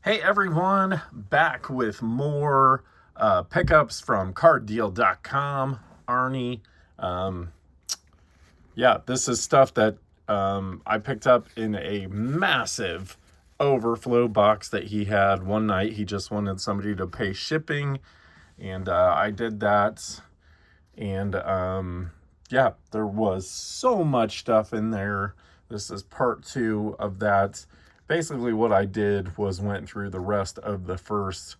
Hey everyone, back with more pickups from carddeal.com. Arnie, um, yeah, this is stuff that I picked up in a massive overflow box that he had one night. He just wanted somebody to pay shipping, and I did that. And yeah, there was so much stuff in there. This is part two of that. Basically, what I did was went through the rest of the first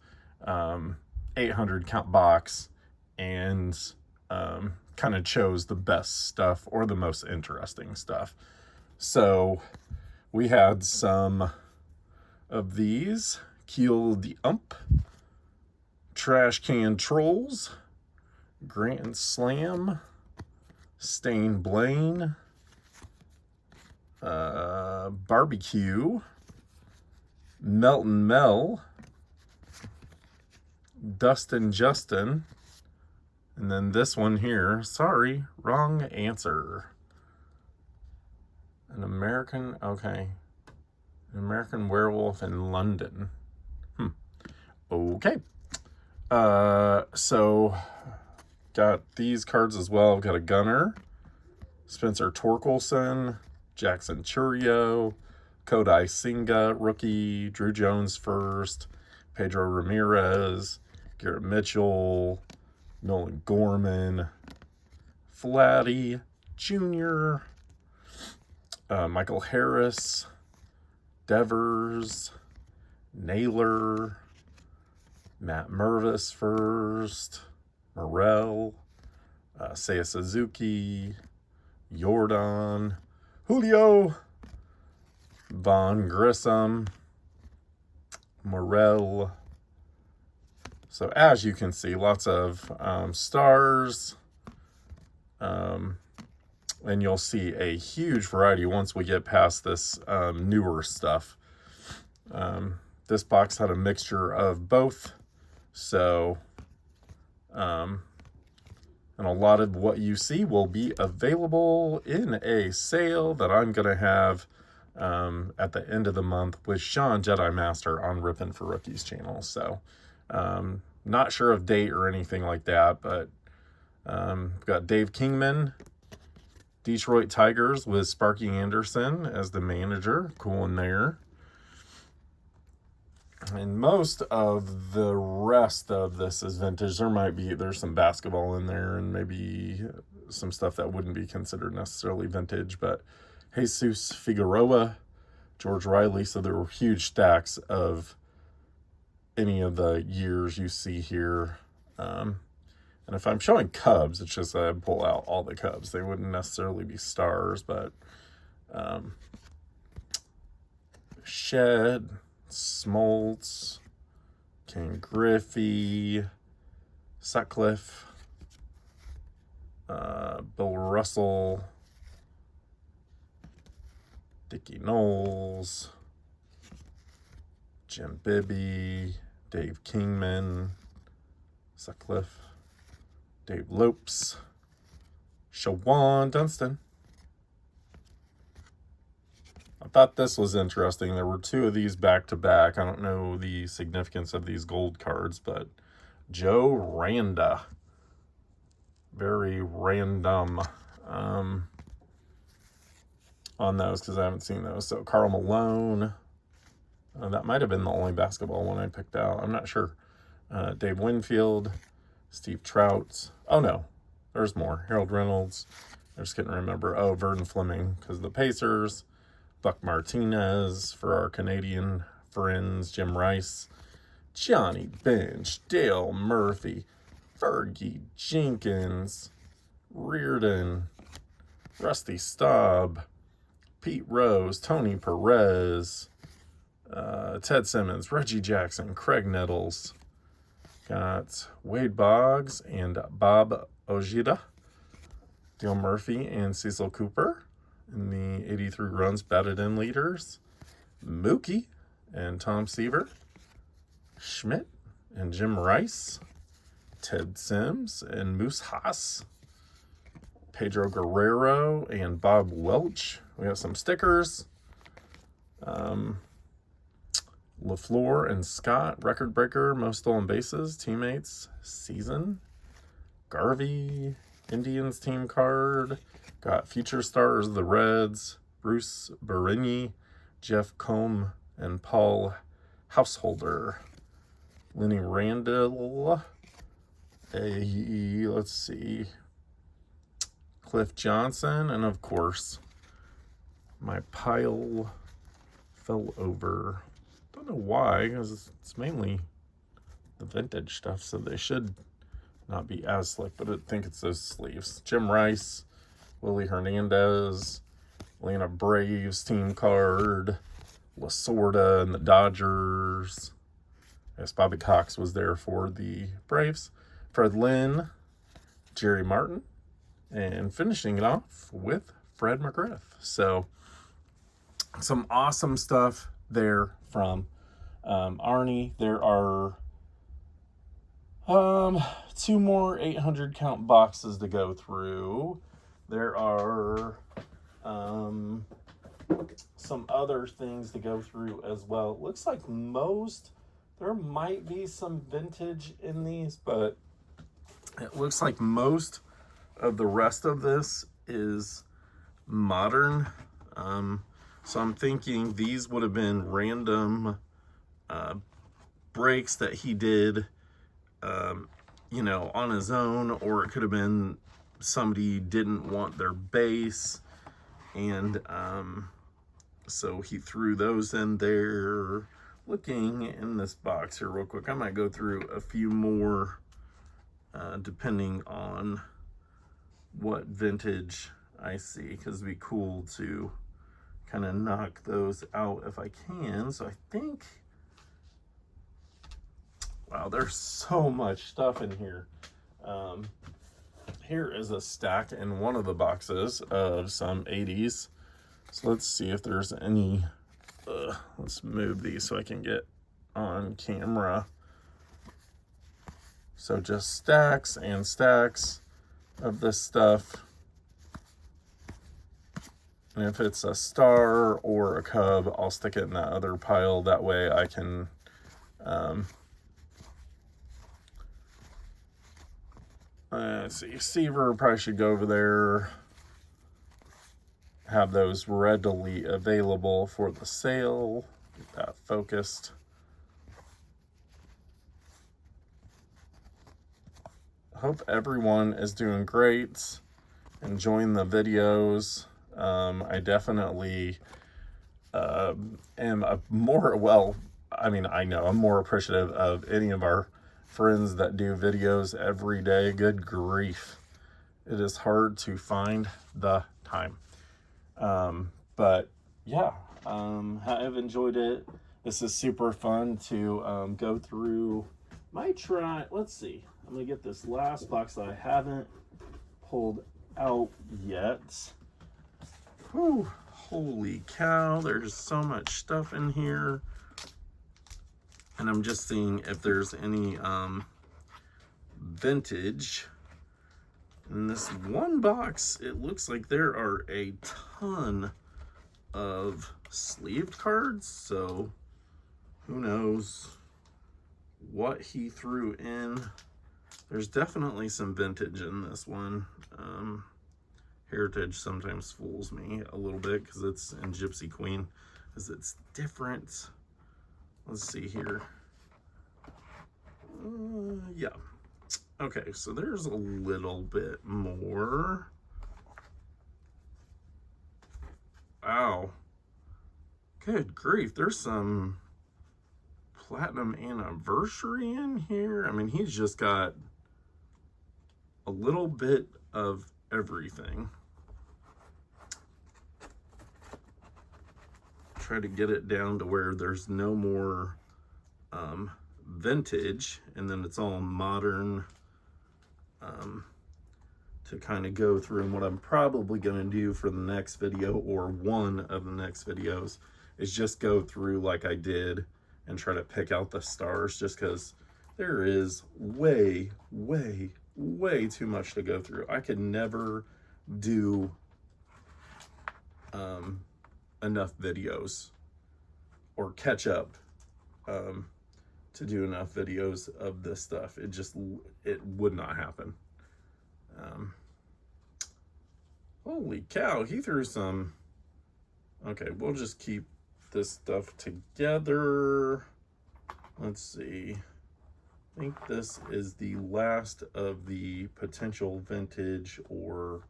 800 count box and kind of chose the best stuff or the most interesting stuff. So we had some of these: Keel the Ump, Trash Can Trolls, Grand Slam, Stain Blaine, Barbecue, Melton Mel, Dustin Justin, and then this one here. Sorry, wrong answer. An American Werewolf in London. Okay. So got these cards as well. Got a Gunner, Spencer Torkelson, Jackson Churio, Kodai Senga, rookie, Drew Jones first, Pedro Ramirez, Garrett Mitchell, Nolan Gorman, Vladdy Jr., Michael Harris, Devers, Naylor, Matt Mervis first, Morel, Seiya Suzuki, Jordan, Julio, Von Grissom, Morel. So as you can see, lots of stars. And you'll see a huge variety once we get past this newer stuff. This box had a mixture of both. So, and a lot of what you see will be available in a sale that I'm going to have at the end of the month with Sean Jedi Master on Rippin' for Rookies channel. So, not sure of date or anything like that, but got Dave Kingman, Detroit Tigers with Sparky Anderson as the manager. Cool in there. And most of the rest of this is vintage. There's some basketball in there and maybe some stuff that wouldn't be considered necessarily vintage, but Jesus Figueroa, George Riley. So there were huge stacks of any of the years you see here. And if I'm showing Cubs, it's just I pull out all the Cubs. They wouldn't necessarily be stars, but Shed, Smoltz, Ken Griffey, Sutcliffe, Bill Russell, Dickie Knowles, Jim Bibby, Dave Kingman, Sutcliffe, Dave Lopes, Shawan Dunston. I thought this was interesting. There were two of these back to back. I don't know the significance of these gold cards, but Joe Randa. Very random on those because I haven't seen those. So Karl Malone. That might have been the only basketball one I picked out. I'm not sure. Dave Winfield, Steve Trout. Oh, no. There's more. Harold Reynolds. I just couldn't remember. Oh, Vernon Fleming because of the Pacers. Buck Martinez for our Canadian friends. Jim Rice. Johnny Bench. Dale Murphy. Fergie Jenkins. Reardon. Rusty Staub. Pete Rose. Tony Perez. Ted Simmons. Reggie Jackson. Craig Nettles. Got Wade Boggs and Bob Ojeda, Dale Murphy and Cecil Cooper in the 83 runs batted in leaders, Mookie and Tom Seaver, Schmidt and Jim Rice, Ted Sims and Moose Haas, Pedro Guerrero and Bob Welch. We have some stickers. LaFleur and Scott, record breaker, most stolen bases, teammates, season. Garvey, Indians team card. Got future stars, the Reds, Bruce Berigni, Jeff Combe, and Paul Householder. Lenny Randall. Let's see. Cliff Johnson, and of course, my pile fell over. Don't know why, because it's mainly the vintage stuff, so they should not be as slick, but I think it's those sleeves. Jim Rice, Willie Hernandez, Atlanta Braves team card, Lasorda and the Dodgers. Yes, Bobby Cox was there for the Braves. Fred Lynn, Jerry Martin, and finishing it off with Fred McGriff. So some awesome stuff there from Arnie. There are 2 more 800 count boxes to go through. There are some other things to go through as well. It looks like there might be some vintage in these, but it looks like most of the rest of this is modern. So I'm thinking these would have been random breaks that he did, on his own, or it could have been somebody didn't want their base, and so he threw those in there. Looking in this box here real quick, I might go through a few more depending on what vintage I see, because it'd be cool to kind of knock those out if I can. So I think, wow, there's so much stuff in here. Here is a stack in one of the boxes of some 80s. So let's see if there's any, let's move these so I can get on camera. So just stacks and stacks of this stuff. And if it's a star or a Cub, I'll stick it in that other pile. That way I can let's see, Seaver probably should go over there. Have those readily available for the sale. Get that focused. Hope everyone is doing great, enjoying the videos. I definitely am I'm more appreciative of any of our friends that do videos every day. Good grief. It is hard to find the time. But yeah, I've enjoyed it. This is super fun to go through. Might try, let's see. I'm going to get this last box that I haven't pulled out yet. Whew, holy cow, there's so much stuff in here. And I'm just seeing if there's any vintage. In this one box, it looks like there are a ton of sleeved cards, so who knows what he threw in. There's definitely some vintage in this one. Heritage sometimes fools me a little bit because it's in Gypsy Queen, because it's different. Let's see here. Yeah. Okay, so there's a little bit more. Wow. Good grief, there's some Platinum Anniversary in here. I mean, he's just got a little bit of everything. Try to get it down to where there's no more vintage, and then it's all modern to kind of go through. And what I'm probably going to do for the next video, or one of the next videos, is just go through like I did and try to pick out the stars, just because there is way too much to go through. I could never do enough videos or catch up to do enough videos of this stuff. It would not happen. Holy cow, he threw some. Okay, we'll just keep this stuff together. Let's see. I think this is the last of the potential vintage or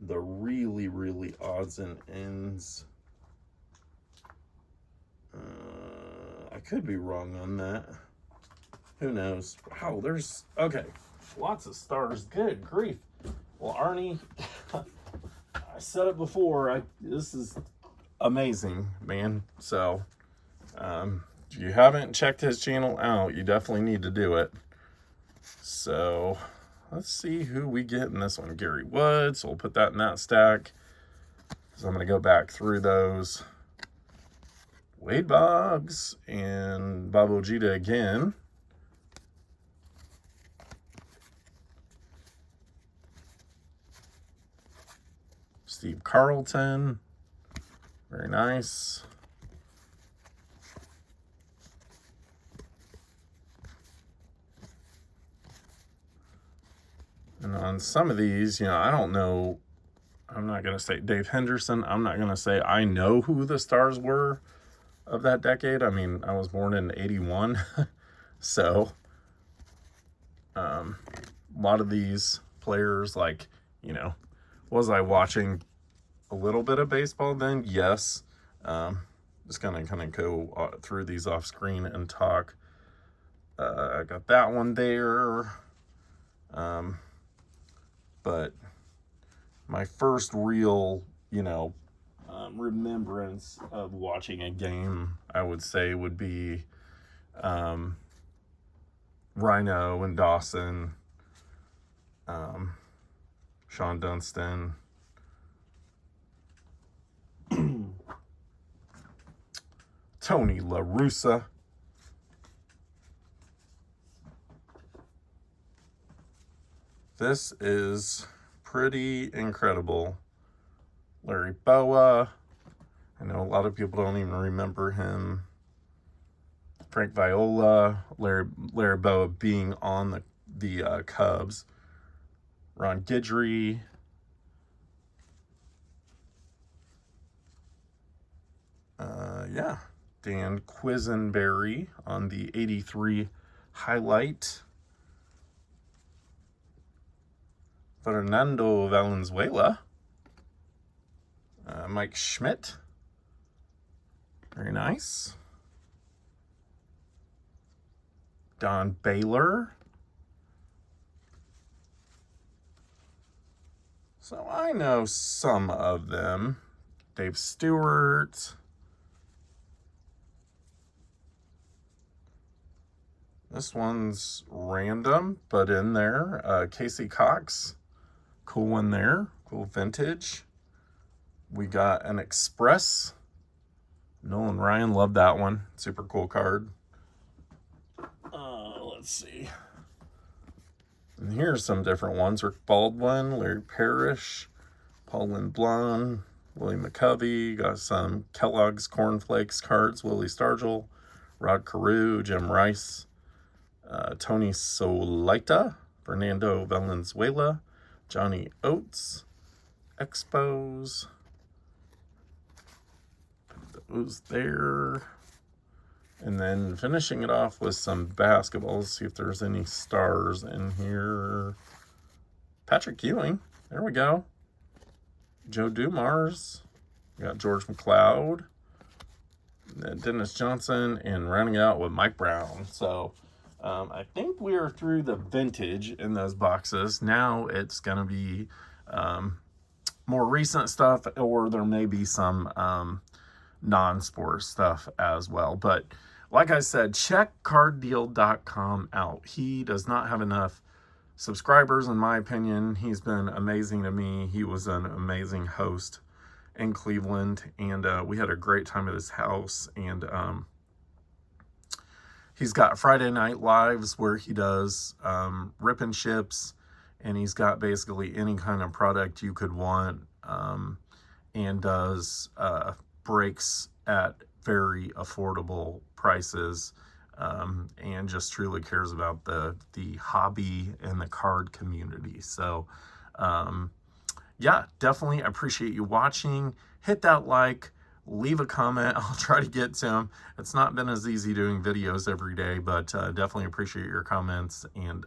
the really, really odds and ends. I could be wrong on that. Who knows? Wow, there's, okay, lots of stars. Good grief. Well, Arnie, I said it before, this is amazing, man. So, if you haven't checked his channel out, you definitely need to do it. So, let's see who we get in this one. Gary Woods, so we'll put that in that stack. So I'm going to go back through those. Wade Boggs and Bob Ojeda again. Steve Carlton. Very nice. And on some of these, I don't know. I'm not going to say Dave Henderson. I'm not going to say I know who the stars were of that decade. I mean, I was born in 81. So, a lot of these players, like, was I watching a little bit of baseball then? Yes. Just gonna kind of go through these off screen and talk. I got that one there. But my first real, remembrance of watching a game, I would say, would be Rhino and Dawson, Sean Dunston, Tony La Russa, this is pretty incredible. Larry Boa, I know a lot of people don't even remember him. Frank Viola, Larry Boa being on the Cubs. Ron Guidry. Dan Quisenberry on the 83 highlight. Fernando Valenzuela. Mike Schmidt. Very nice. Don Baylor. So I know some of them. Dave Stewart. This one's random, but in there. Casey Cox. Cool one there. Cool vintage. We got an Express. Nolan Ryan, love that one. Super cool card. Let's see. And here's some different ones. Rick Baldwin, Larry Parrish, Paul LeBlanc, Willie McCovey. Got some Kellogg's Corn Flakes cards. Willie Stargell, Rod Carew, Jim Rice, Tony Solita, Fernando Valenzuela, Johnny Oates, Expos. Those there. And then finishing it off with some basketball. Let's see if there's any stars in here. Patrick Ewing. There we go. Joe Dumars. We got George McLeod. Dennis Johnson. And rounding out with Mike Brown. So I think we are through the vintage in those boxes. Now it's going to be more recent stuff, or there may be some non-sport stuff as well. But like I said, check carddeal.com out. He does not have enough subscribers, in my opinion. He's been amazing to me. He was an amazing host in Cleveland, and we had a great time at his house. And he's got Friday Night Lives where he does rip and ships, and he's got basically any kind of product you could want, and does breaks at very affordable prices, and just truly cares about the hobby and the card community. So yeah, definitely appreciate you watching. Hit that like, leave a comment. I'll try to get to them. It's not been as easy doing videos every day, but definitely appreciate your comments, and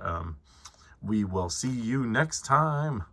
we will see you next time.